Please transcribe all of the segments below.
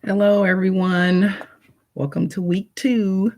Hello, everyone. Welcome to week 2.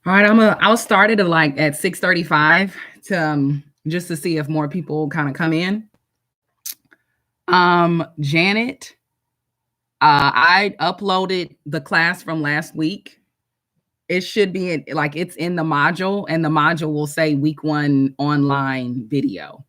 All right, I'll start it at 6:35 to just to see if more people kind of come in. Janet, I uploaded the class from last week. It should be it's in the module, and the module will say week 1 online video.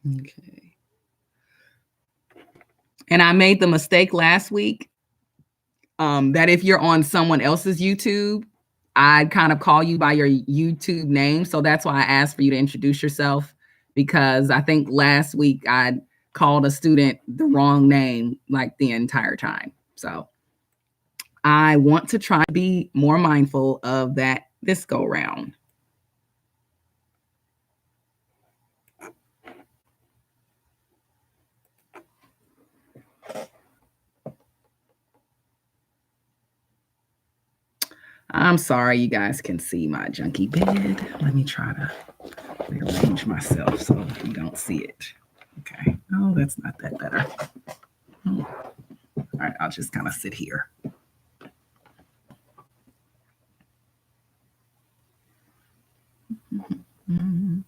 Okay. And I made the mistake last week that if you're on someone else's YouTube, I'd kind of call you by your YouTube name. So that's why I asked for you to introduce yourself, because I think last week I called a student the wrong name like the entire time. So I want to try to be more mindful of that this go round. I'm sorry you guys can see my junky bed. Let me try to rearrange myself so you don't see it. Okay. Oh, that's not that better. All right, I'll just kind of sit here. Mm-hmm.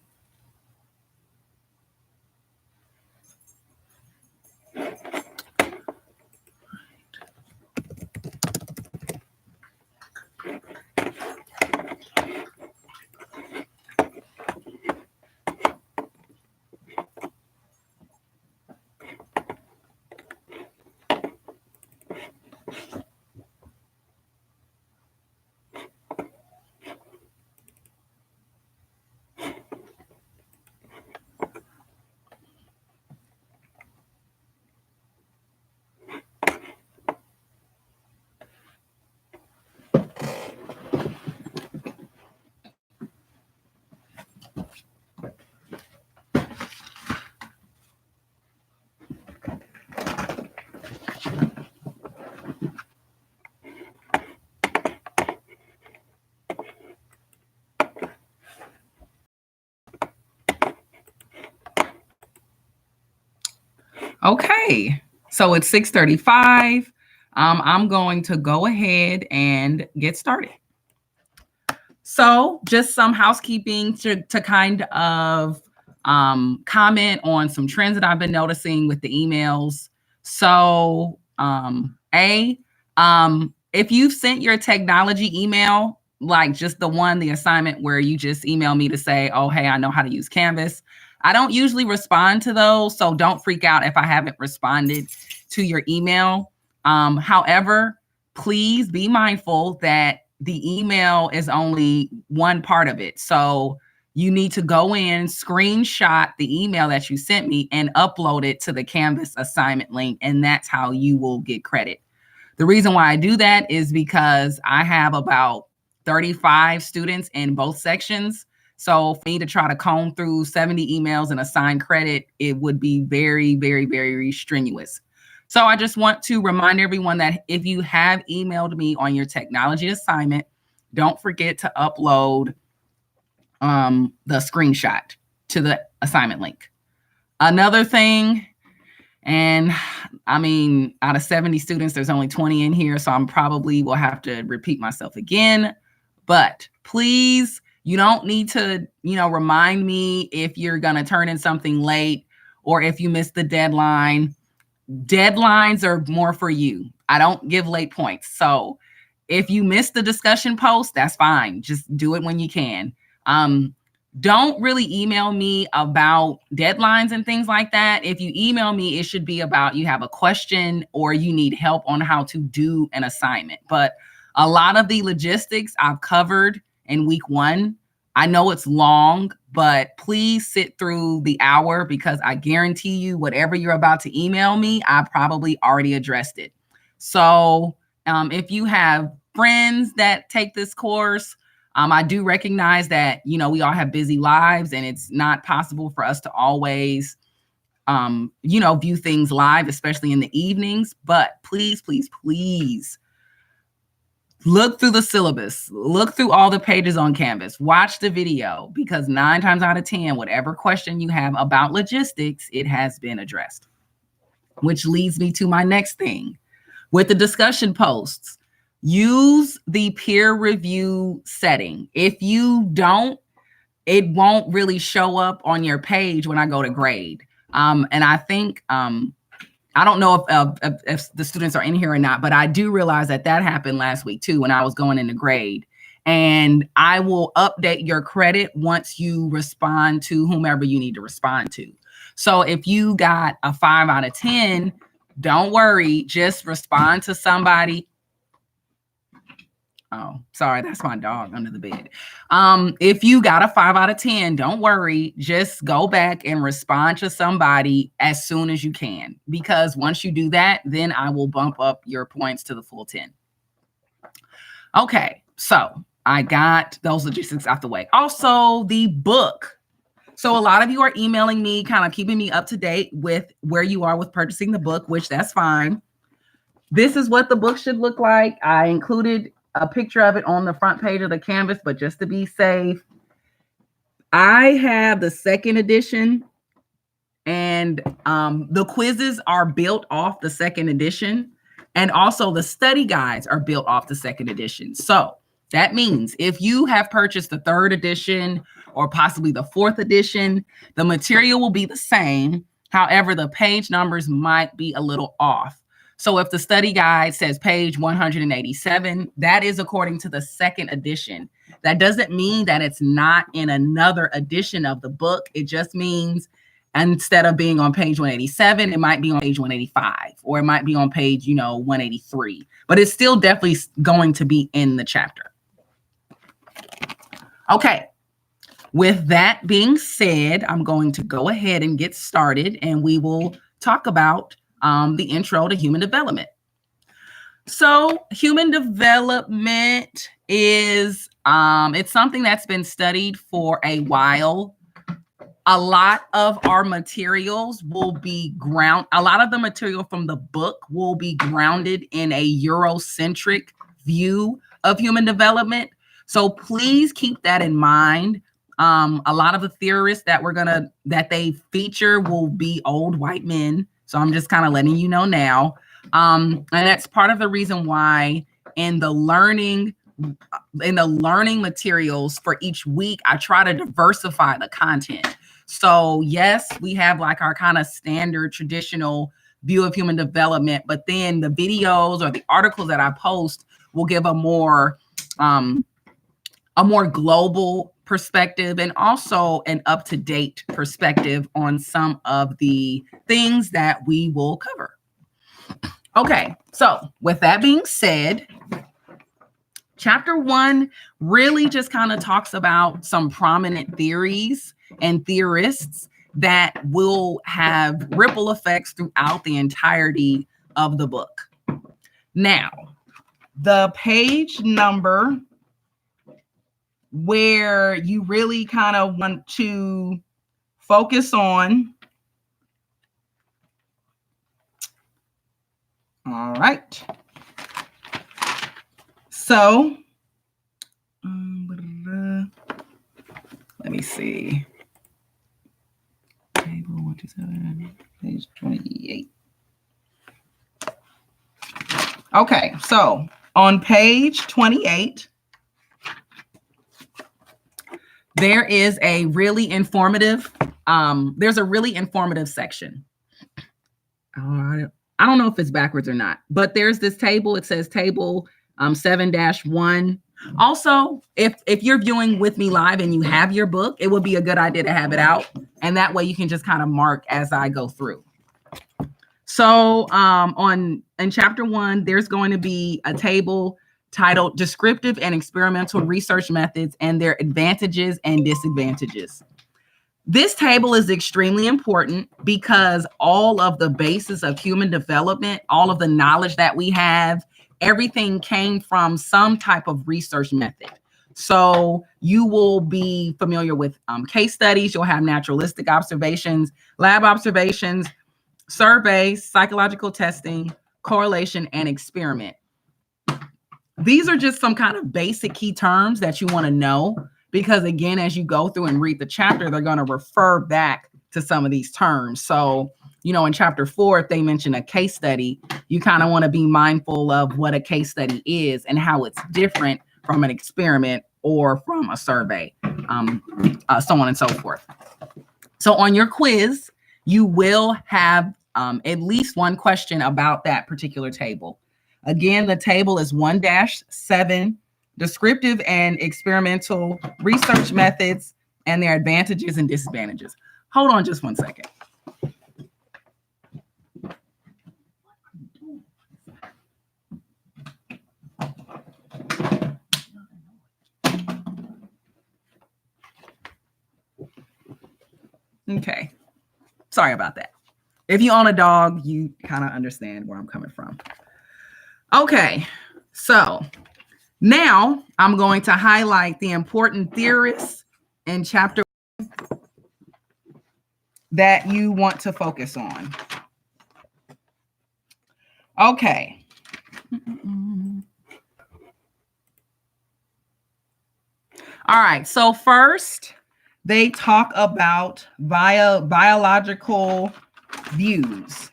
Okay, so it's 6:35. I'm going to go ahead and get started. So just some housekeeping to kind of comment on some trends that I've been noticing with the emails. So if you've sent your technology email, like just the assignment where you just email me to say, oh, hey, I know how to use Canvas. I don't usually respond to those, so don't freak out if I haven't responded to your email. However, please be mindful that the email is only one part of it. So you need to go in, screenshot the email that you sent me, and upload it to the Canvas assignment link, and that's how you will get credit. The reason why I do that is because I have about 35 students in both sections. So for me to try to comb through 70 emails and assign credit, it would be very, very, very strenuous. So I just want to remind everyone that if you have emailed me on your technology assignment, don't forget to upload the screenshot to the assignment link. Another thing, and I mean, out of 70 students, there's only 20 in here, so I'm probably will have to repeat myself again. But please, you don't need to, remind me if you're going to turn in something late or if you missed the deadline. Deadlines are more for you. I don't give late points. So if you missed the discussion post, that's fine. Just do it when you can. Don't really email me about deadlines and things like that. If you email me, it should be about you have a question or you need help on how to do an assignment. But a lot of the logistics I've covered in week 1. I know it's long, but please sit through the hour because I guarantee you whatever you're about to email me, I probably already addressed it. So if you have friends that take this course, I do recognize that, we all have busy lives and it's not possible for us to always, view things live, especially in the evenings. But please, please, please look through the syllabus, look through all the pages on Canvas, watch the video, because 9 times out of 10, whatever question you have about logistics, it has been addressed. Which leads me to my next thing. With the discussion posts, use the peer review setting. If you don't, it won't really show up on your page when I go to grade. And I think, I don't know if the students are in here or not, but I do realize that happened last week too when I was going into grade. And I will update your credit once you respond to whomever you need to respond to. So if you got a 5 out of 10, don't worry, just respond to somebody. Oh, sorry, that's my dog under the bed. If you got a 5 out of 10, don't worry, just go back and respond to somebody as soon as you can, because once you do that, then I will bump up your points to the full 10. Okay, so I got those logistics out the way. Also, the book. So a lot of you are emailing me, kind of keeping me up to date with where you are with purchasing the book, which that's fine. This is what the book should look like. I included a picture of it on the front page of the Canvas, but just to be safe, I have the 2nd edition, and the quizzes are built off the 2nd edition, and also the study guides are built off the 2nd edition. So that means if you have purchased the 3rd edition or possibly the 4th edition, the material will be the same. However, the page numbers might be a little off. So if the study guide says page 187, that is according to the 2nd edition. That doesn't mean that it's not in another edition of the book. It just means instead of being on page 187, it might be on page 185, or it might be on page, 183. But it's still definitely going to be in the chapter. Okay. With that being said, I'm going to go ahead and get started, and we will talk about the intro to human development. So human development is, it's something that's been studied for a while. A lot of our materials will be a lot of the material from the book will be grounded in a Eurocentric view of human development. So please keep that in mind. A lot of the theorists that they feature will be old white men So I'm just kind of letting you know now. And that's part of the reason why in the learning materials for each week, I try to diversify the content. So yes, we have like our kind of standard traditional view of human development, but then the videos or the articles that I post will give a more global perspective and also an up-to-date perspective on some of the things that we will cover. Okay, so with that being said, Chapter 1 really just kind of talks about some prominent theories and theorists that will have ripple effects throughout the entirety of the book. Now, the page number where you really kind of want to focus on. All right. So, let me see. Table 127, page 28. Okay, so on page 28, there is a really informative, there's a really informative section. I don't know if it's backwards or not, but there's this table. It says table 7-1. Also, if you're viewing with me live and you have your book, it would be a good idea to have it out. And that way you can just kind of mark as I go through. So in chapter 1, there's going to be a table titled Descriptive and Experimental Research Methods and Their Advantages and Disadvantages. This table is extremely important because all of the basis of human development, all of the knowledge that we have, everything came from some type of research method. So you will be familiar with case studies. You'll have naturalistic observations, lab observations, surveys, psychological testing, correlation, and experiment. These are just some kind of basic key terms that you want to know. Because again, as you go through and read the chapter, they're going to refer back to some of these terms. So, in chapter 4, if they mention a case study, you kind of want to be mindful of what a case study is and how it's different from an experiment or from a survey, so on and so forth. So on your quiz, you will have at least one question about that particular table. Again, the table is 1-7. Descriptive and experimental research methods and their advantages and disadvantages. Hold on just one second. Okay. Sorry about that. If you own a dog, you kind of understand where I'm coming from. Okay. So now I'm going to highlight the important theorists in chapter 1 that you want to focus on. Okay. All right. So first, they talk about biological views.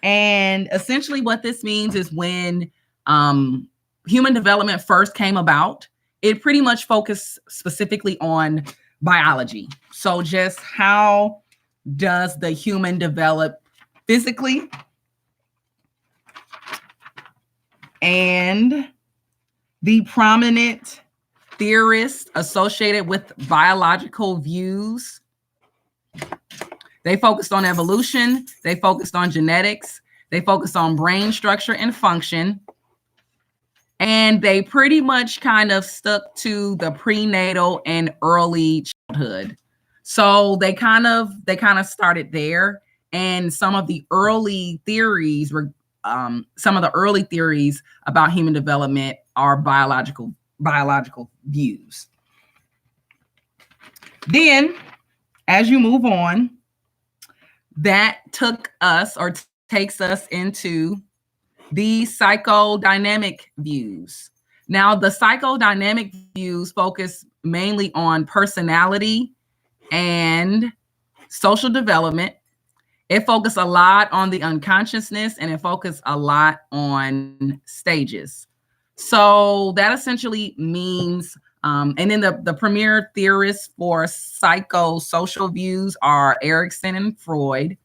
And essentially what this means is when human development first came about, it pretty much focused specifically on biology. So just how does the human develop physically? And the prominent theorists associated with biological views, they focused on evolution, they focused on genetics, they focused on brain structure and function, and they pretty much kind of stuck to the prenatal and early childhood. So they kind of started there, and some of the early theories were about human development are biological views. Then, as you move on, that takes us into the psychodynamic views. Now, the psychodynamic views focus mainly on personality and social development, It focused a lot on the unconsciousness, and it focused a lot on stages. So that essentially means, and then the premier theorists for psychosocial views are Erikson and Freud.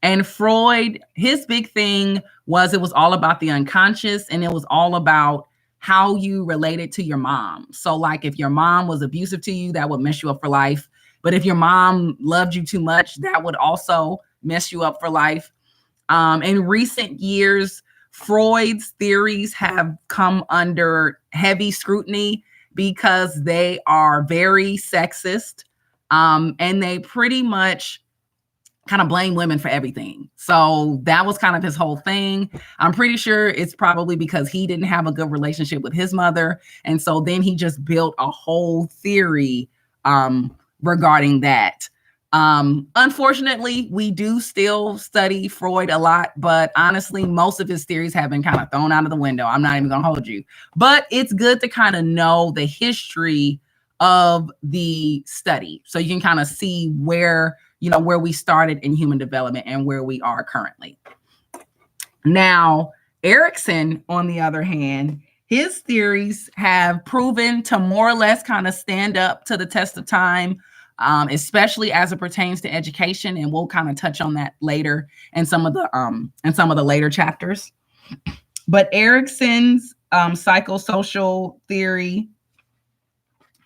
And Freud, his big thing was it was all about the unconscious, and it was all about how you related to your mom. So, like, if your mom was abusive to you, that would mess you up for life. But if your mom loved you too much, that would also mess you up for life. In recent years, Freud's theories have come under heavy scrutiny because they are very sexist, and they pretty much kind of blame women for everything. So that was kind of his whole thing. I'm pretty sure it's probably because he didn't have a good relationship with his mother. And so then he just built a whole theory regarding that. Unfortunately, we do still study Freud a lot, but honestly, most of his theories have been kind of thrown out of the window. I'm not even going to hold you. But it's good to kind of know the history of the study so you can kind of see where we started in human development and where we are currently. Now, Erikson, on the other hand, his theories have proven to more or less kind of stand up to the test of time, especially as it pertains to education, and we'll kind of touch on that later in some of the later chapters. But Erikson's psychosocial theory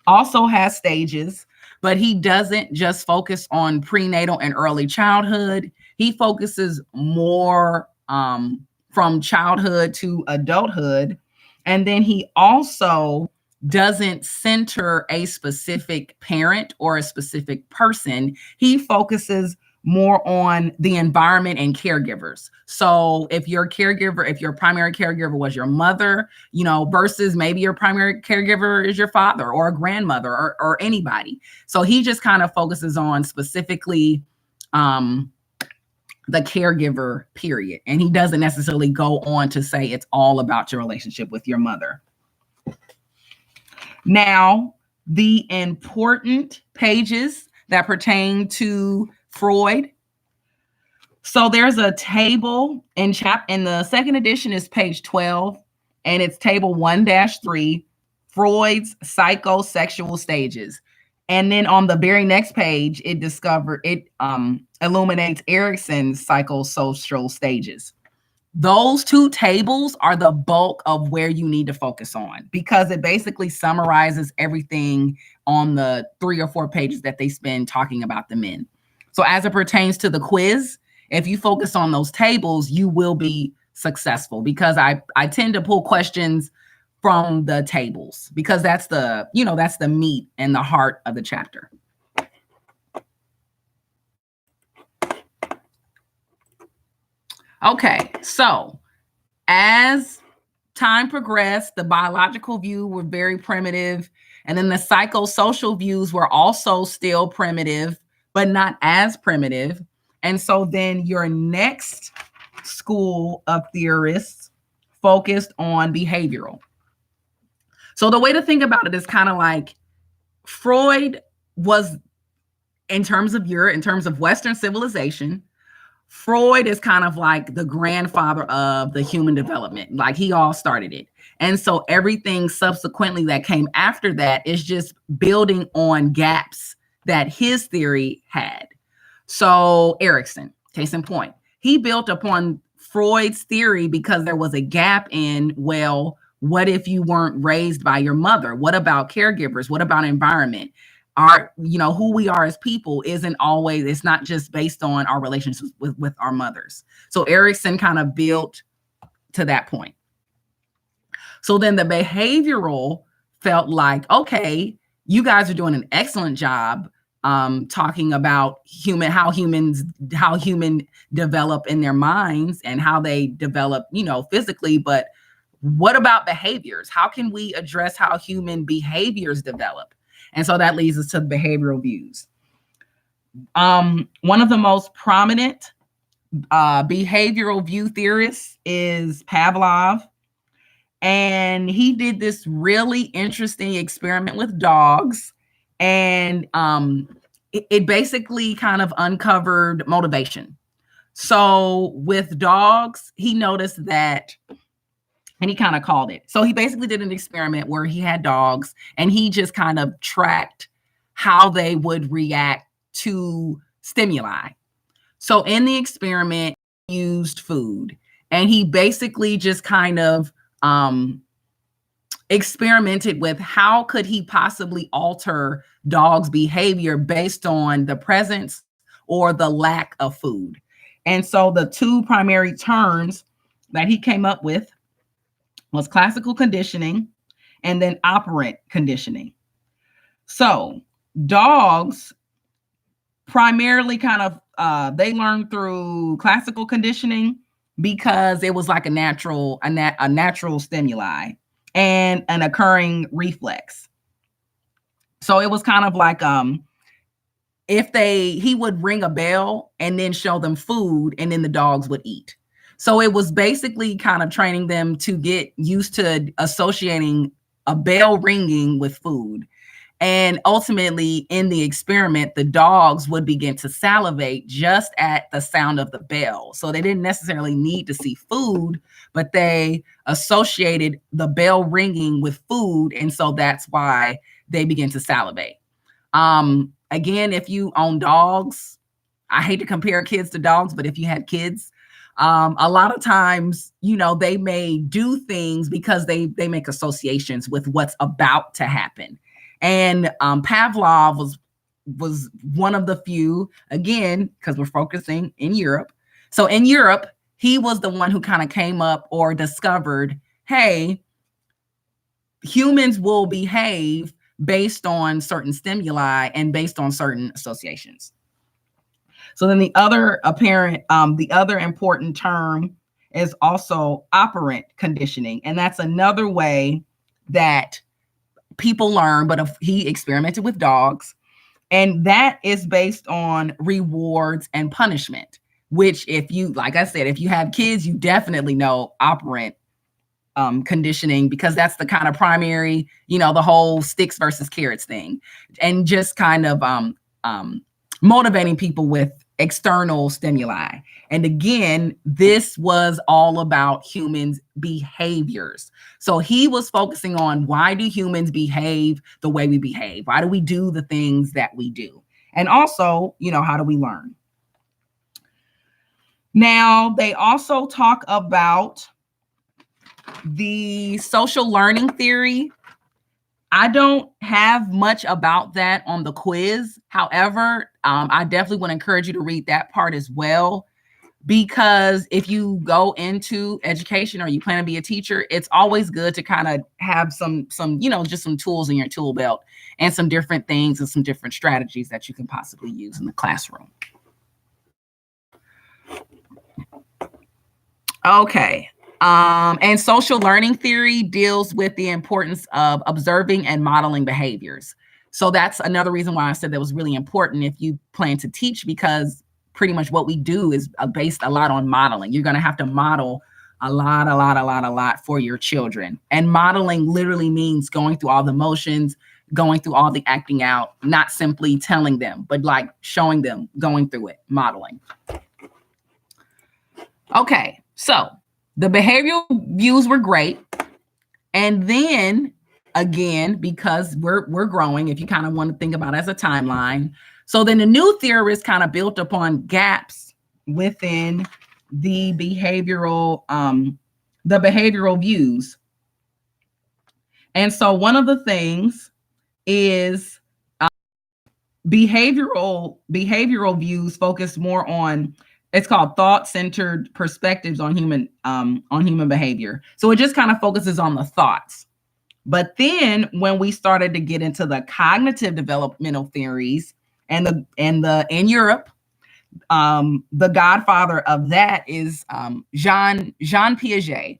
also has stages, but he doesn't just focus on prenatal and early childhood. He focuses more from childhood to adulthood. And then he also doesn't center a specific parent or a specific person. He focuses more on the environment and caregivers. So if your primary caregiver was your mother, versus maybe your primary caregiver is your father or a grandmother or anybody. So he just kind of focuses on specifically the caregiver period. And he doesn't necessarily go on to say it's all about your relationship with your mother. Now, the important pages that pertain to Freud. So there's a table in the second edition is page 12, and it's table 1-3, Freud's psychosexual stages. And then on the very next page, it illuminates Erikson's psychosocial stages. Those two tables are the bulk of where you need to focus on, because it basically summarizes everything on the 3 or 4 pages that they spend talking about the men. So as it pertains to the quiz, if you focus on those tables, you will be successful, because I tend to pull questions from the tables, because that's the meat and the heart of the chapter. Okay, so as time progressed, the biological view were very primitive, and then the psychosocial views were also still primitive, but not as primitive. And so then your next school of theorists focused on behavioral. So the way to think about it is kind of like Freud was, in terms of Western civilization, Freud is kind of like the grandfather of the human development. Like, he all started it. And so everything subsequently that came after that is just building on gaps that his theory had. So Erikson, case in point, he built upon Freud's theory because there was a gap in, well, what if you weren't raised by your mother? What about caregivers? What about environment? Who we are as people it's not just based on our relationships with our mothers. So Erikson kind of built to that point. So then the behavioral felt like, okay, you guys are doing an excellent job talking about how humans develop in their minds and how they develop, physically. But what about behaviors? How can we address how human behaviors develop? And so that leads us to the behavioral views. One of the most prominent behavioral view theorists is Pavlov. And he did this really interesting experiment with dogs. And it basically kind of uncovered motivation. So with dogs, he noticed that, and he kind of called it. So he basically did an experiment where he had dogs and he just kind of tracked how they would react to stimuli. So in the experiment, he used food, and he basically just kind of experimented with how could he possibly alter dogs' behavior based on the presence or the lack of food. And so the two primary terms that he came up with was classical conditioning and then operant conditioning. So dogs primarily kind of they learned through classical conditioning because it was like a natural stimuli and an occurring reflex. So it was kind of like he would ring a bell and then show them food and then the dogs would eat. So it was basically kind of training them to get used to associating a bell ringing with food. And ultimately, in the experiment, the dogs would begin to salivate just at the sound of the bell. So they didn't necessarily need to see food, but they associated the bell ringing with food. And so that's why they begin to salivate. Again, if you own dogs, I hate to compare kids to dogs, but if you had kids, a lot of times, they may do things because they make associations with what's about to happen. And Pavlov was one of the few, again, because we're focusing in Europe. So in Europe, he was the one who kind of came up or discovered, hey, humans will behave based on certain stimuli and based on certain associations. So then the other important term is also operant conditioning. And that's another way that people learn, but he experimented with dogs. And that is based on rewards and punishment, which like I said, if you have kids, you definitely know operant conditioning, because that's the kind of primary, the whole sticks versus carrots thing, and just kind of motivating people with external stimuli. And again, this was all about humans' behaviors. So he was focusing on, why do humans behave the way we behave? Why do we do the things that we do? And also, how do we learn? Now, they also talk about the social learning theory. I don't have much about that on the quiz. However, I definitely would encourage you to read that part as well, because if you go into education or you plan to be a teacher, it's always good to kind of have some just some tools in your tool belt and some different things and some different strategies that you can possibly use in the classroom. Okay. And social learning theory deals with the importance of observing and modeling behaviors. So that's another reason why I said that was really important if you plan to teach, because pretty much what we do is based a lot on modeling. You're going to have to model a lot for your children. And modeling literally means going through all the motions, going through all the acting out, not simply telling them, but like showing them, going through it, modeling. Okay, so the behavioral views were great. And then again, because we're growing, if you kind of want to think about it as a timeline. So then the new theorists kind of built upon gaps within the behavioral views. And so one of the things is behavioral views focus more on, it's called thought-centered perspectives on human behavior. So it just kind of focuses on the thoughts. But then when we started to get into the cognitive developmental theories and in Europe, the godfather of that is Jean Piaget.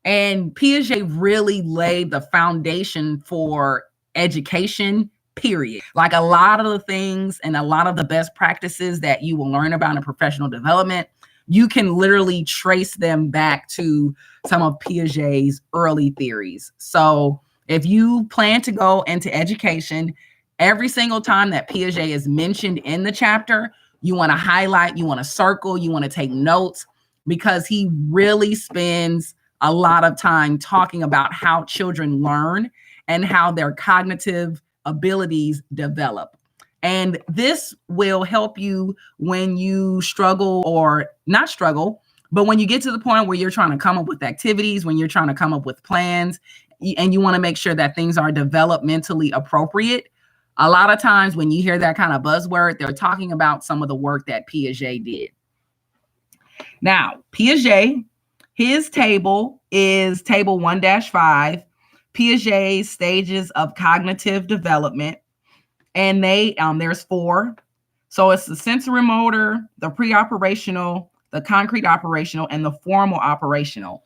And Piaget really laid the foundation for education, period. Like a lot of the things and a lot of the best practices that you will learn about in professional development, you can literally trace them back to some of Piaget's early theories. So if you plan to go into education, every single time that Piaget is mentioned in the chapter, You want to highlight, you want to circle, you want to take notes, because he really spends a lot of time talking about how children learn and how their cognitive abilities develop. And this will help you when you struggle, or not struggle, but when you get to the point where you're trying to come up with activities, when you're trying to come up with plans, and you want to make sure that things are developmentally appropriate. A lot of times when you hear that kind of buzzword, they're talking about some of the work that Piaget did. Now, Piaget, his table is table 1-5, Piaget's stages of cognitive development. And there's 4. So it's the sensorimotor, the pre-operational, the concrete operational, and the formal operational.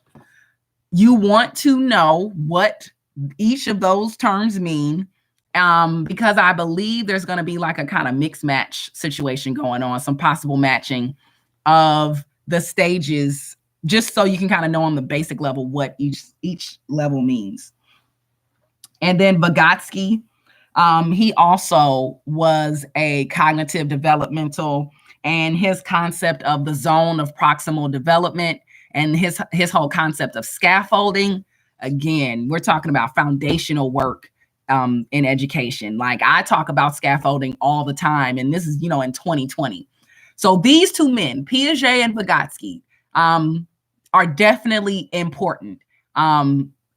You want to know what each of those terms mean, because I believe there's going to be like a kind of mix match situation going on, some possible matching of the stages, just so you can kind of know on the basic level what each level means. And then Vygotsky, he also was a cognitive developmental, and his concept of the zone of proximal development and his whole concept of scaffolding. Again, we're talking about foundational work in education. Like, I talk about scaffolding all the time, and this is, in 2020. So these two men, Piaget and Vygotsky, are definitely important.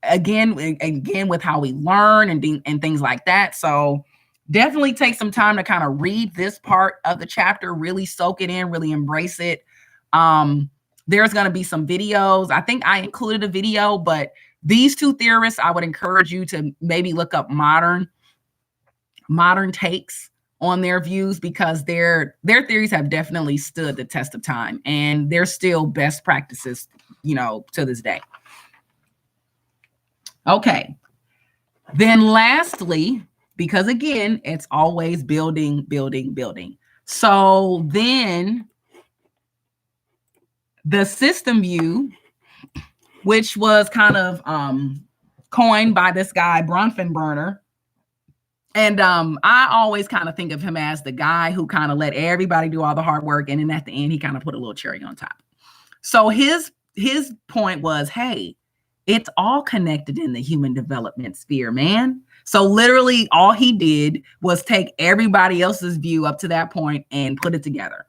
Again, with how we learn and things like that. So definitely take some time to kind of read this part of the chapter, really soak it in, really embrace it. There's going to be some videos. I think I included a video, but these two theorists, I would encourage you to maybe look up modern takes on their views, because their theories have definitely stood the test of time, and they're still best practices, to this day. Okay. Then lastly, because again, it's always building, building, building. So then the system view, which was kind of coined by this guy, Bronfenbrenner. And I always kind of think of him as the guy who kind of let everybody do all the hard work, and then at the end, he kind of put a little cherry on top. So his point was, hey, it's all connected in the human development sphere, man. So literally all he did was take everybody else's view up to that point and put it together.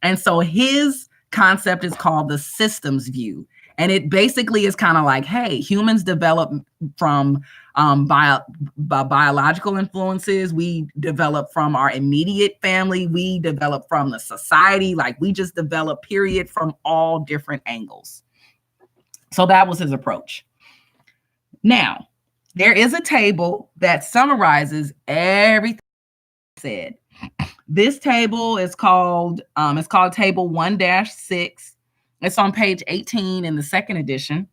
And so his concept is called the systems view. And it basically is kind of like, hey, humans develop from biological influences. We develop from our immediate family. We develop from the society. Like, we just develop, period, from all different angles. So that was his approach. Now, there is a table that summarizes everything I said. This table is called table 1-6. It's on page 18 in the second edition.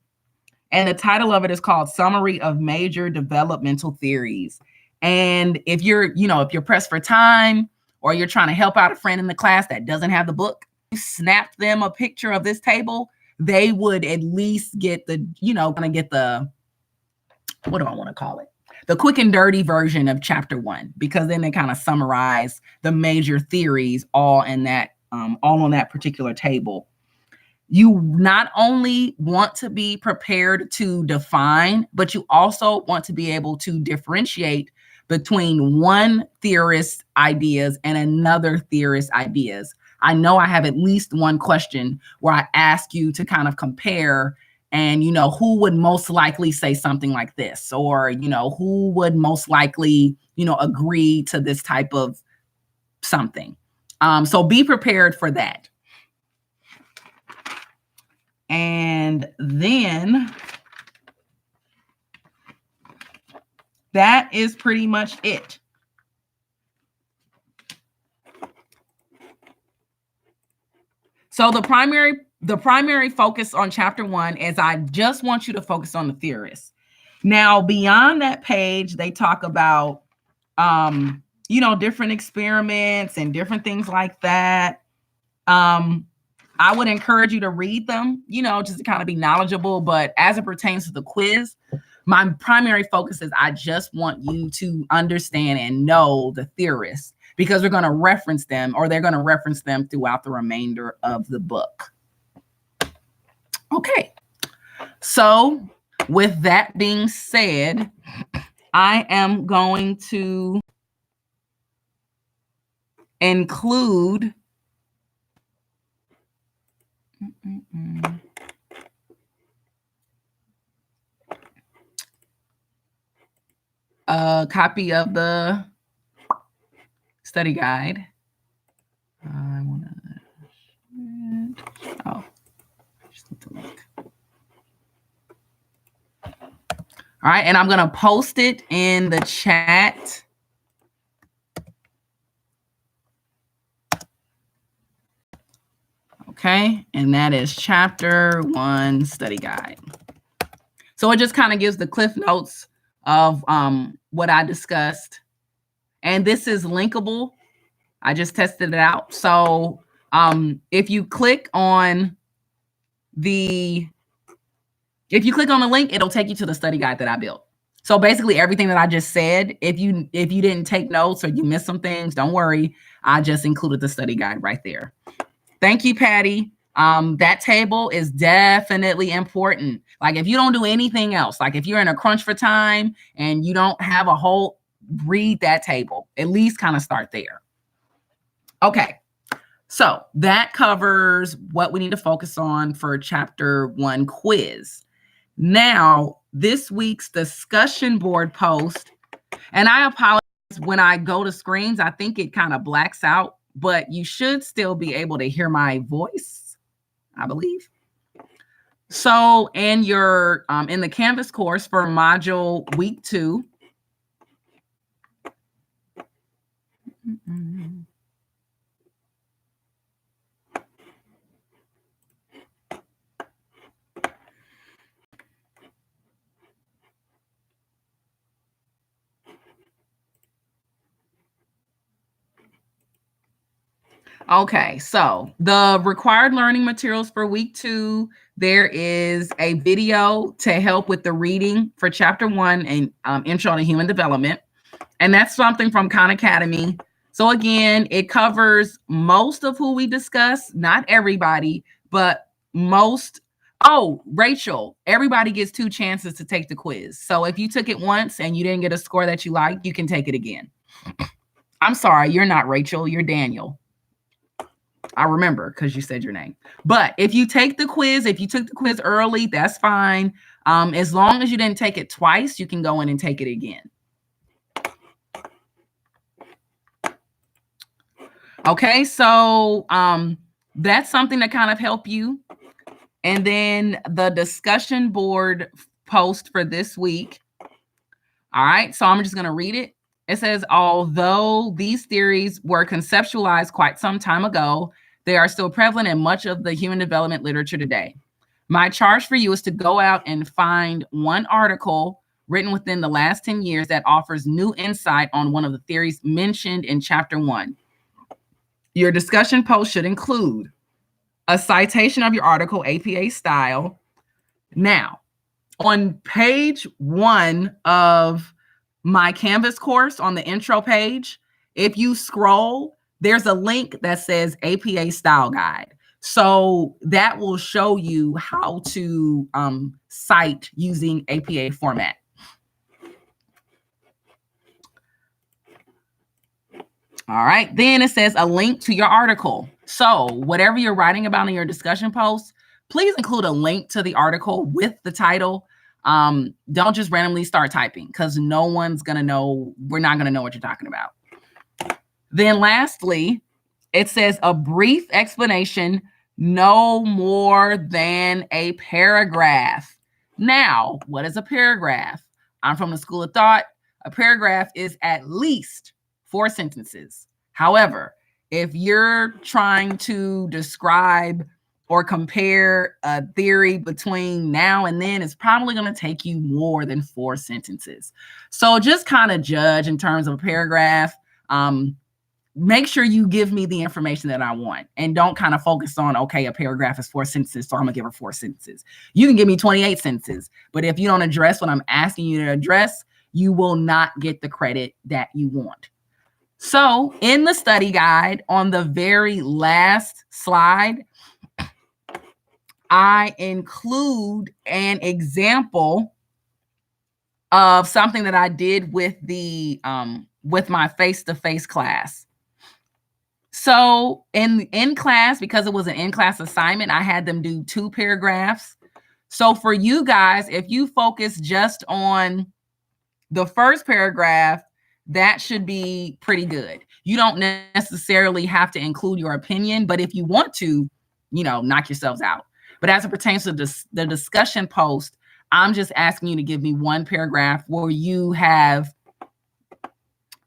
And the title of it is called Summary of Major Developmental Theories. And if you're pressed for time, or you're trying to help out a friend in the class that doesn't have the book, you snap them a picture of this table, they would at least get the, what do I want to call it? The quick and dirty version of chapter 1, because then they kind of summarize the major theories all on that particular table. You not only want to be prepared to define, but you also want to be able to differentiate between one theorist's ideas and another theorist's ideas. I know I have at least one question where I ask you to kind of compare, and, who would most likely say something like this, or, who would most likely, agree to this type of something. So be prepared for that. And then that is pretty much it. So the primary focus on chapter 1 is, I just want you to focus on the theorists. Now, beyond that page, they talk about, different experiments and different things like that. I would encourage you to read them, just to kind of be knowledgeable. But as it pertains to the quiz, my primary focus is, I just want you to understand and know the theorists. because we're going to reference them, or they're going to reference them throughout the remainder of the book. Okay. So with that being said, I am going to include a copy of the study guide. I want to, oh, just need to look. All right, and I'm going to post it in the chat. Okay, and that is chapter 1 study guide. So it just kind of gives the cliff notes of what I discussed. And this is linkable. I just tested it out. So if you click on the link, it'll take you to the study guide that I built. So basically everything that I just said, if you didn't take notes or you missed some things, don't worry. I just included the study guide right there. Thank you, Patty. That table is definitely important. Like if you don't do anything else, like if you're in a crunch for time and you don't have a whole, read that table. At least kind of start there. Okay. So that covers what we need to focus on for chapter 1 quiz. Now, this week's discussion board post, and I apologize when I go to screens, I think it kind of blacks out, but you should still be able to hear my voice, I believe. So in your in the Canvas course for module week 2, okay, so the required learning materials for week 2, there is a video to help with the reading for chapter 1 and Intro to Human Development. And that's something from Khan Academy. So again, it covers most of who we discuss, not everybody, but most. Oh, Rachel, everybody gets 2 chances to take the quiz. So if you took it once and you didn't get a score that you like, you can take it again. I'm sorry, you're not Rachel, you're Daniel. I remember because you said your name. But if you take the quiz, if you took the quiz early, that's fine. As long as you didn't take it twice, you can go in and take it again. Okay, so that's something to kind of help you. And then the discussion board post for this week. All right, so I'm just going to read it. It says, although these theories were conceptualized quite some time ago, they are still prevalent in much of the human development literature today. My charge for you is to go out and find one article written within the last 10 years that offers new insight on one of the theories mentioned in chapter 1. Your discussion post should include a citation of your article, APA style. Now, on page 1 of my Canvas course, on the intro page, if you scroll, there's a link that says APA style guide. So that will show you how to cite using APA format. All right, then it says a link to your article. So whatever you're writing about in your discussion post, please include a link to the article with the title. Don't just randomly start typing because no one's going to know. We're not going to know what you're talking about. Then lastly, it says a brief explanation, no more than a paragraph. Now, what is a paragraph? I'm from the school of thought. A paragraph is at least 4 sentences. However, if you're trying to describe or compare a theory between now and then, it's probably going to take you more than 4 sentences. So just kind of judge in terms of a paragraph. Make sure you give me the information that I want and don't kind of focus on, okay, a paragraph is 4 sentences, so I'm gonna give her 4 sentences. You can give me 28 sentences, but if you don't address what I'm asking you to address, you will not get the credit that you want. So in the study guide, on the very last slide, I include an example of something that I did with the with my face-to-face class. So in class, because it was an in-class assignment, I had them do 2 paragraphs. So for you guys, if you focus just on the first paragraph, that should be pretty good. You don't necessarily have to include your opinion, but if you want to, knock yourselves out. But as it pertains to the discussion post, I'm just asking you to give me 1 paragraph where you have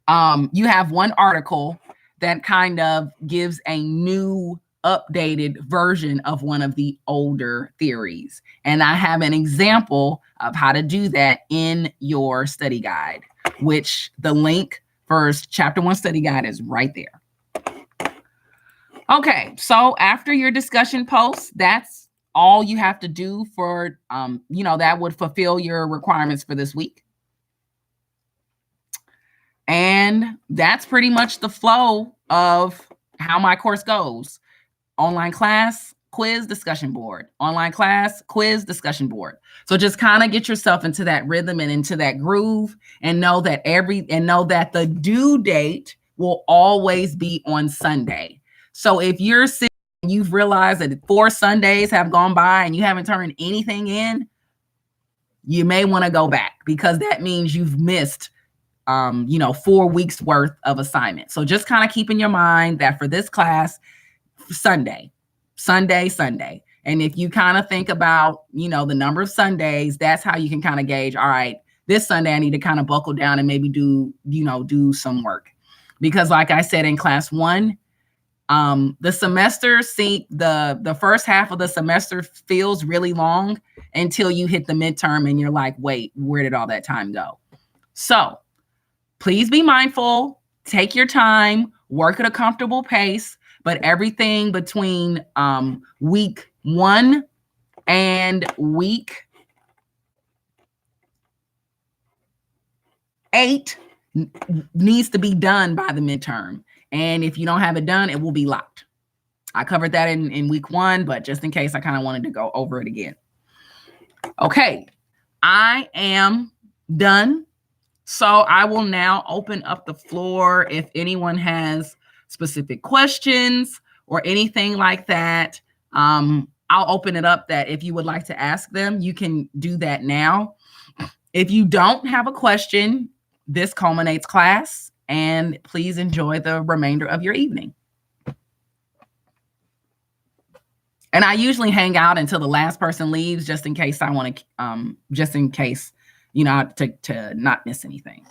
one article that kind of gives a new updated version of one of the older theories. And I have an example of how to do that in your study guide, which the link for chapter 1 study guide is right there. Okay, so after your discussion post, that's all you have to do for, that would fulfill your requirements for this week. And that's pretty much the flow of how my course goes. Online class, quiz, discussion board. Online class, quiz, discussion board. So just kind of get yourself into that rhythm and into that groove, and know that the due date will always be on Sunday. So if you're sitting and you've realized that 4 Sundays have gone by and you haven't turned anything in, you may want to go back, because that means you've missed 4 weeks worth of assignment. So just kind of keep in your mind that for this class, Sunday. And if you kind of think about, the number of Sundays, that's how you can kind of gauge, all right, this Sunday I need to kind of buckle down and maybe do some work. Because like I said in class 1, the semester, the first half of the semester feels really long until you hit the midterm and you're like, wait, where did all that time go? So please be mindful, take your time, work at a comfortable pace, but everything between week 1 and week 8 needs to be done by the midterm. And if you don't have it done, it will be locked. I covered that in week 1, but just in case, I kind of wanted to go over it again. Okay, I am done. So I will now open up the floor if anyone has specific questions or anything like that. I'll open it up that if you would like to ask them, you can do that now. If you don't have a question, this culminates class, and please enjoy the remainder of your evening. And I usually hang out until the last person leaves, just in case I want to, to not miss anything.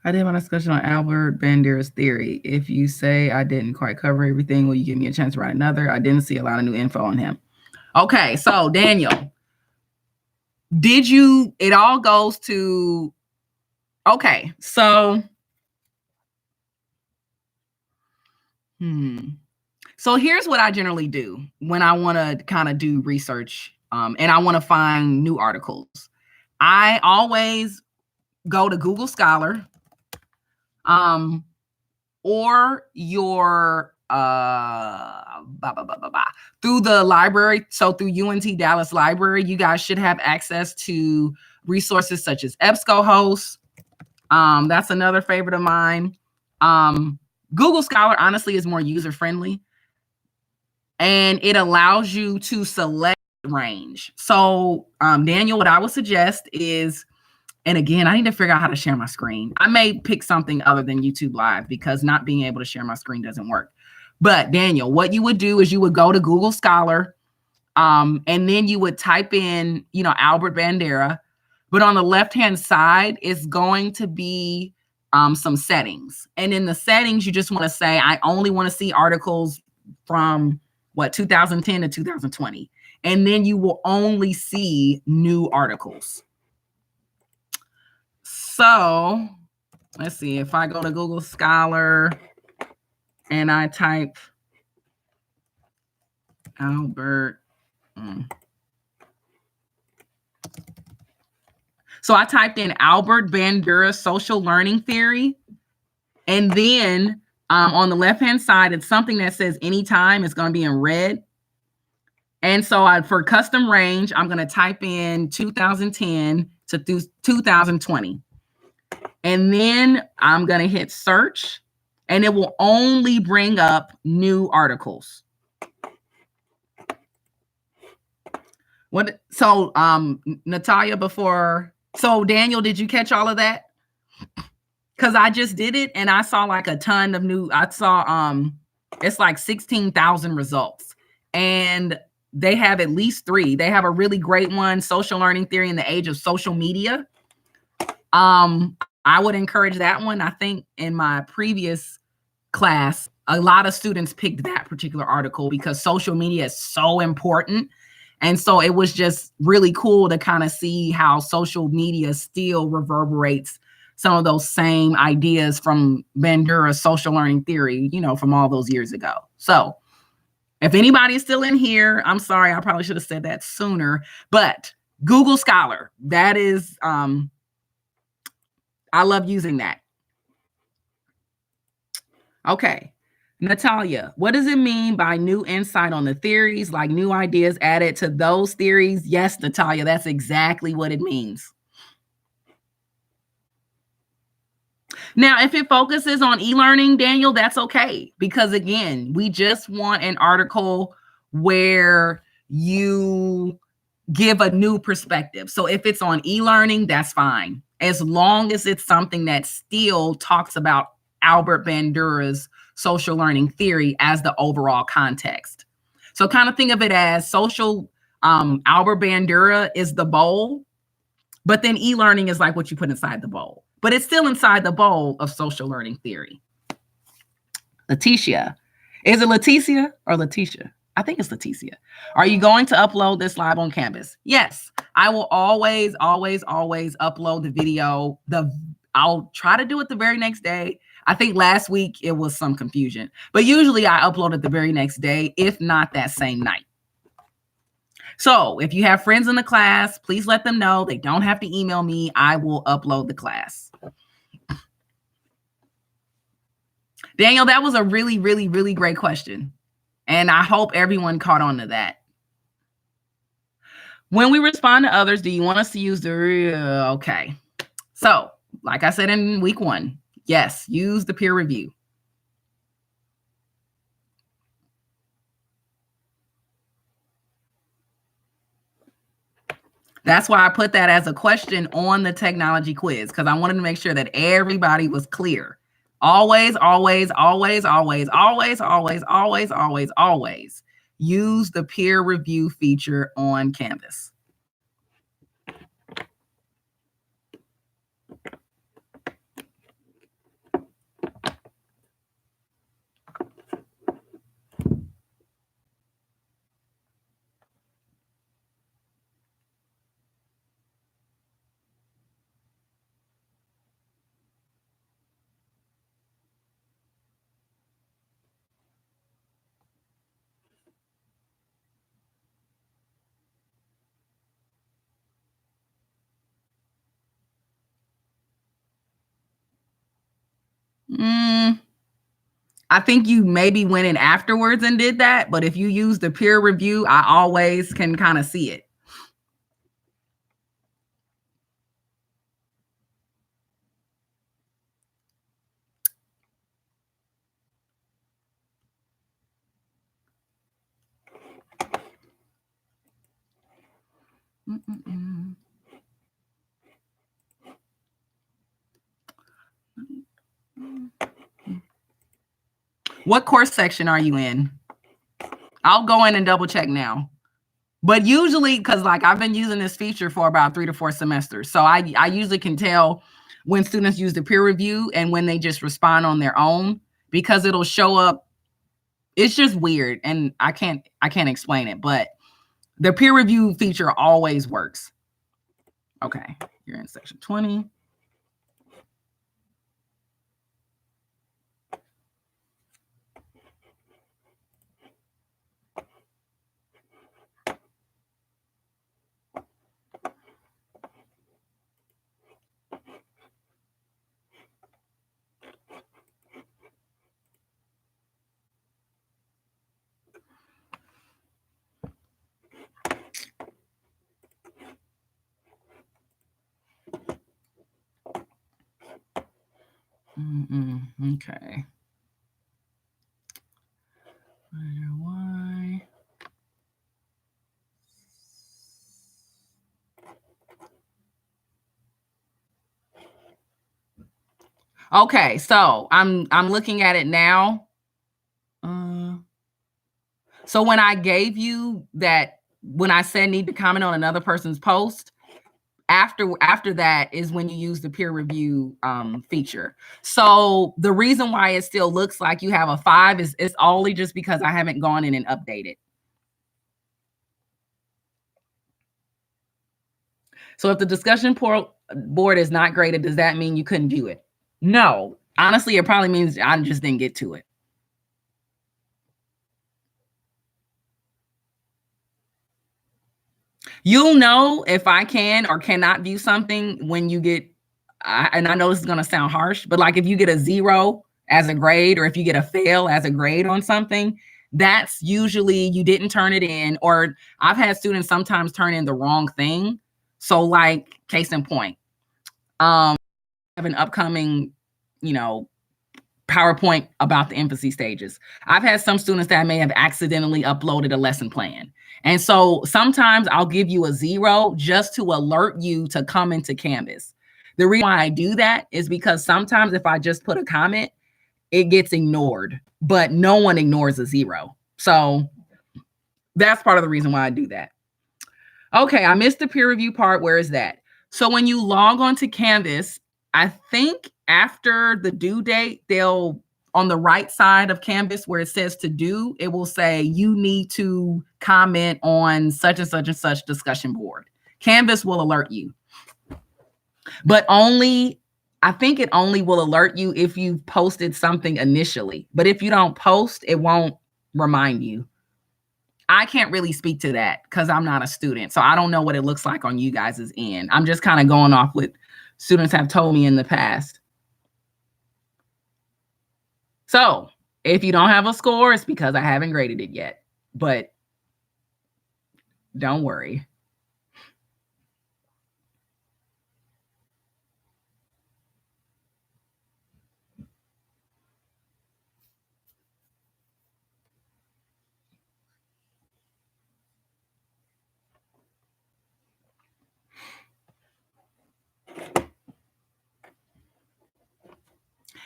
I did my discussion on Albert Bandura's theory. If you say I didn't quite cover everything, will you give me a chance to write another? I didn't see a lot of new info on him. Okay, so Daniel, it all goes to, okay, so, so here's what I generally do when I want to kind of do research and I want to find new articles. I always go to Google Scholar or your through the library. So through UNT Dallas Library, you guys should have access to resources such as EBSCOhost. That's another favorite of mine. Google Scholar honestly is more user friendly, and it allows you to select range. So Daniel, what I would suggest is, and again, I need to figure out how to share my screen. I may pick something other than YouTube Live because not being able to share my screen doesn't work. But Daniel, what you would do is you would go to Google Scholar, and then you would type in, Albert Bandura. But on the left-hand side is going to be some settings. And in the settings, you just want to say, I only want to see articles from 2010 to 2020. And then you will only see new articles. So let's see, if I go to Google Scholar and I type Albert. So I typed in Albert Bandura social learning theory. And then on the left-hand side, it's something that says anytime. It's going to be in red. And so for custom range, I'm going to type in 2010 to 2020. And then I'm going to hit search, and it will only bring up new articles. So Natalia, so Daniel, did you catch all of that? Because I just did it and I saw like a ton of it's like 16,000 results, and they have at least 3. They have a really great one, Social Learning Theory in the Age of Social Media. I would encourage that one. I think in my previous class, a lot of students picked that particular article because social media is so important. And so it was just really cool to kind of see how social media still reverberates some of those same ideas from Bandura's social learning theory, from all those years ago. So if anybody is still in here, I'm sorry, I probably should have said that sooner, but Google Scholar, that is, I love using that. Okay. Natalia, what does it mean by new insight on the theories, like new ideas added to those theories? Yes, Natalia, that's exactly what it means. Now, if it focuses on e-learning, Daniel, that's okay. Because again, we just want an article where you give a new perspective. So if it's on e-learning, that's fine. As long as it's something that still talks about Albert Bandura's social learning theory as the overall context. So kind of think of it as Albert Bandura is the bowl, but then e-learning is like what you put inside the bowl, but it's still inside the bowl of social learning theory. Leticia, is it Leticia or Leticia? I think it's Leticia. Are you going to upload this live on Canvas? Yes, I will always upload the video. I'll try to do it the very next day. I think last week it was some confusion, but usually I upload it the very next day, if not that same night. So if you have friends in the class, please let them know. They don't have to email me. I will upload the class. Daniel, that was a really, really, really great question. And I hope everyone caught on to that. When we respond to others, do you want us to use okay. So like I said in week 1, yes, use the peer review. That's why I put that as a question on the technology quiz, because I wanted to make sure that everybody was clear. Always, always, always, always, always, always, always, always, always use the peer review feature on Canvas. I think you maybe went in afterwards and did that, but if you use the peer review, I always can kind of see it. What course section are you in? I'll go in and double check now. But usually, because like I've been using this feature for about 3 to 4 semesters. So I usually can tell when students use the peer review and when they just respond on their own, because it'll show up. It's just weird. And I can't explain it, but the peer review feature always works. Okay, you're in section 20. Okay. Why? Okay, so I'm looking at it now. So when I gave you that, when I said need to comment on another person's post, after that is when you use the peer review feature. So the reason why it still looks like you have a 5 is it's only just because I haven't gone in and updated. So if the discussion board is not graded, does that mean you couldn't view it? No, honestly, it probably means I just didn't get to it. You'll know if I can or cannot view something when you get, and I know this is going to sound harsh, but like if you get a 0 as a grade, or if you get a fail as a grade on something, that's usually you didn't turn it in, or I've had students sometimes turn in the wrong thing. So like case in point, I have an upcoming, PowerPoint about the infancy stages. I've had some students that may have accidentally uploaded a lesson plan. And so sometimes I'll give you a 0 just to alert you to come into Canvas. The reason why I do that is because sometimes if I just put a comment, it gets ignored, but no one ignores a 0. So that's part of the reason why I do that. Okay, I missed the peer review part. Where is that? So when you log on to Canvas, I think after the due date, they'll, on the right side of Canvas where it says to do, it will say you need to comment on such and such and such discussion board. Canvas will alert you. But I think it only will alert you if you've posted something initially. But if you don't post, it won't remind you. I can't really speak to that because I'm not a student. So I don't know what it looks like on you guys' end. I'm just kind of going off what students have told me in the past. So if you don't have a score, it's because I haven't graded it yet. But don't worry.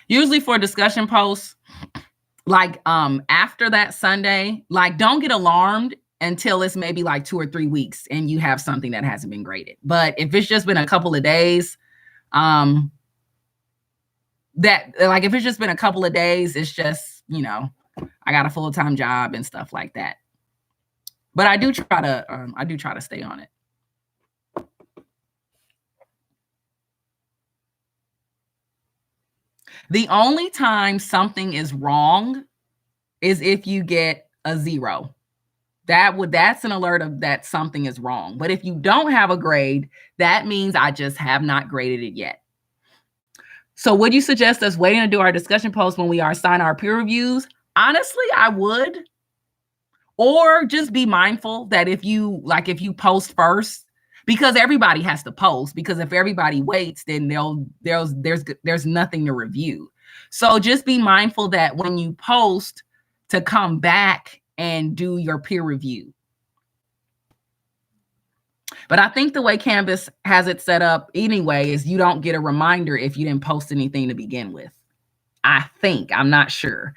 Usually for discussion posts, like after that Sunday, like don't get alarmed until it's maybe like 2 or 3 weeks and you have something that hasn't been graded. But if it's just been a couple of days, if it's just been a couple of days, it's just, I got a full-time job and stuff like that. But I do try to stay on it. The only time something is wrong is if you get a 0. That's an alert of that something is wrong. But if you don't have a grade, that means I just have not graded it yet. So would you suggest us waiting to do our discussion post when we are assign our peer reviews? Honestly, I would. Or just be mindful that if you post first, because everybody has to post, because if everybody waits, then there's nothing to review. So just be mindful that when you post, to come back and do your peer review. But I think the way Canvas has it set up anyway is you don't get a reminder if you didn't post anything to begin with. I think, I'm not sure.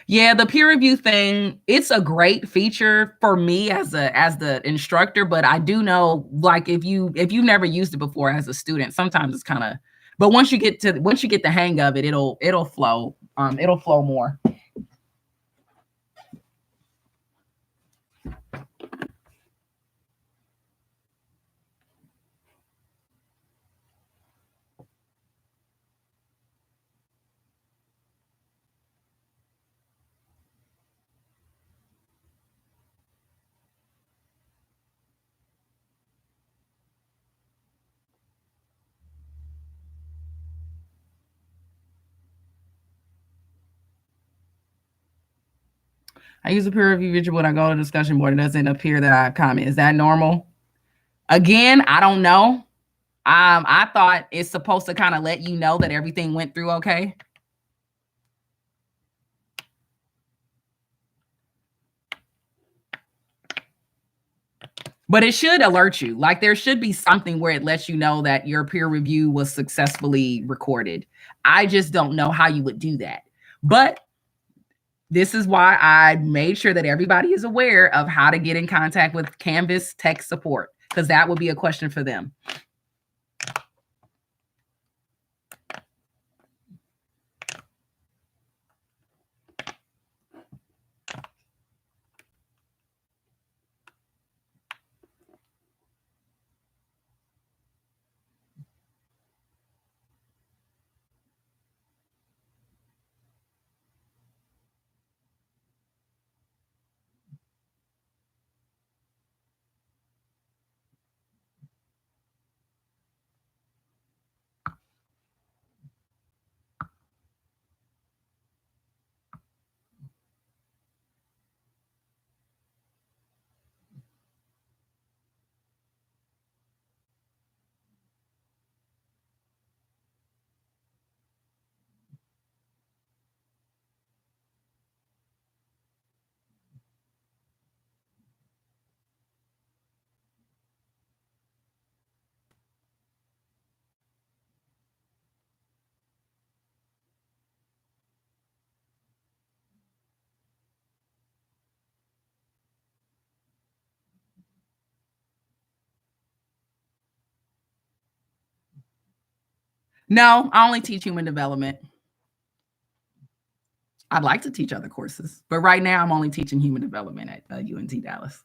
Yeah, the peer review thing, it's a great feature for me as the instructor, but I do know, like, if you've never used it before as a student, sometimes it's kinda, but once you get the hang of it, it'll flow. It'll flow more. I use a peer review feature when I go to discussion board. It doesn't appear that I comment. Is that normal? Again, I don't know. I thought it's supposed to kind of let you know that everything went through okay. But it should alert you. Like there should be something where it lets you know that your peer review was successfully recorded. I just don't know how you would do that. But this is why I made sure that everybody is aware of how to get in contact with Canvas tech support, because that would be a question for them. No, I only teach human development. I'd like to teach other courses, but right now I'm only teaching human development at UNT Dallas.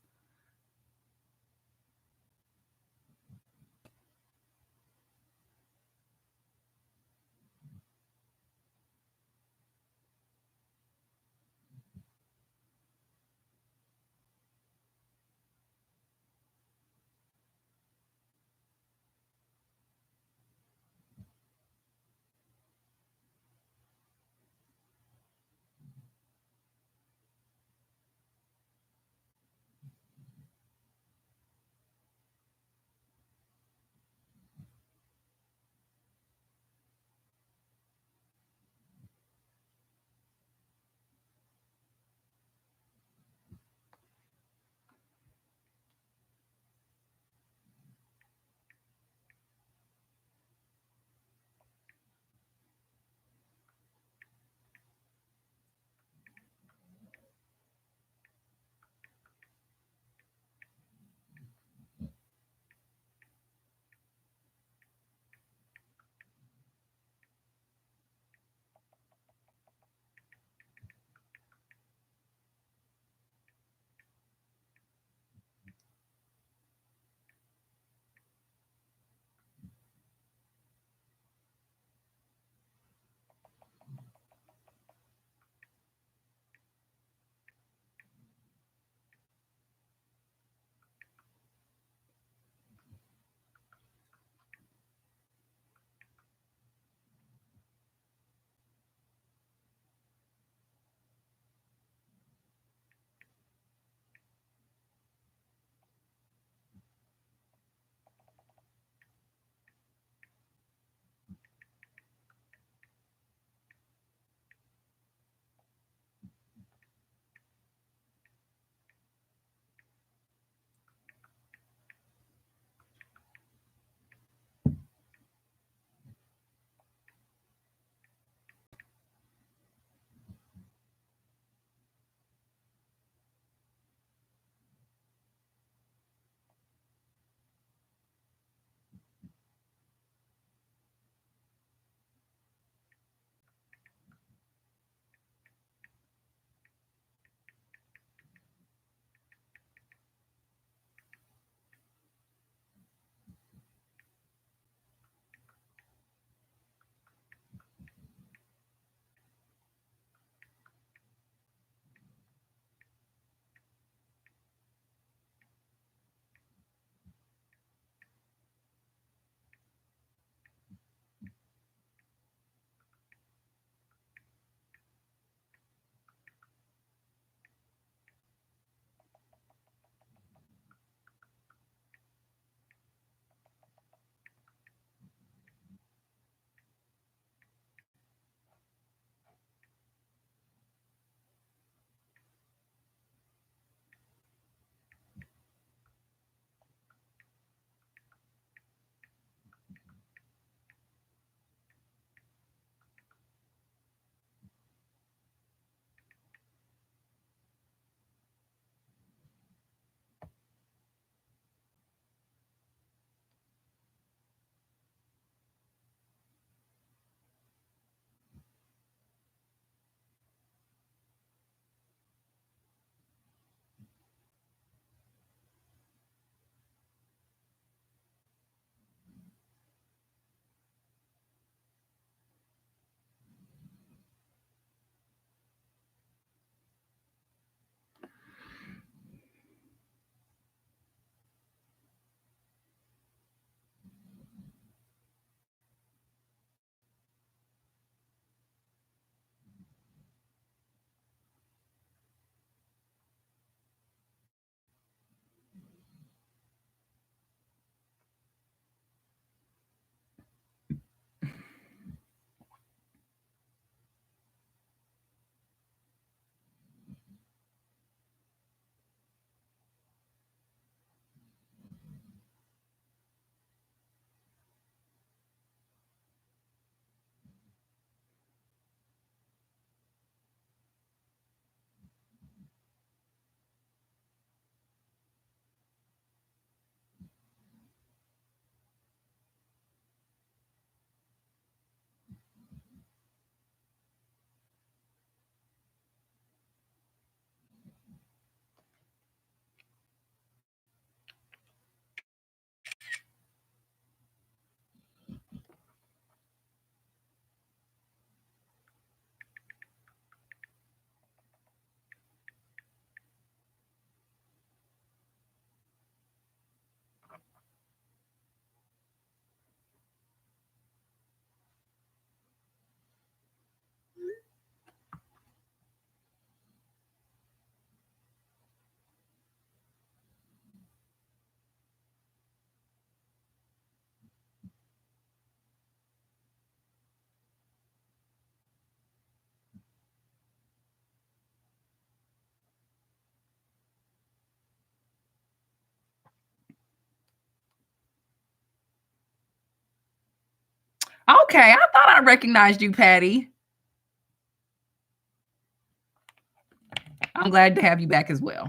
Okay, I thought I recognized you, Patty. I'm glad to have you back as well.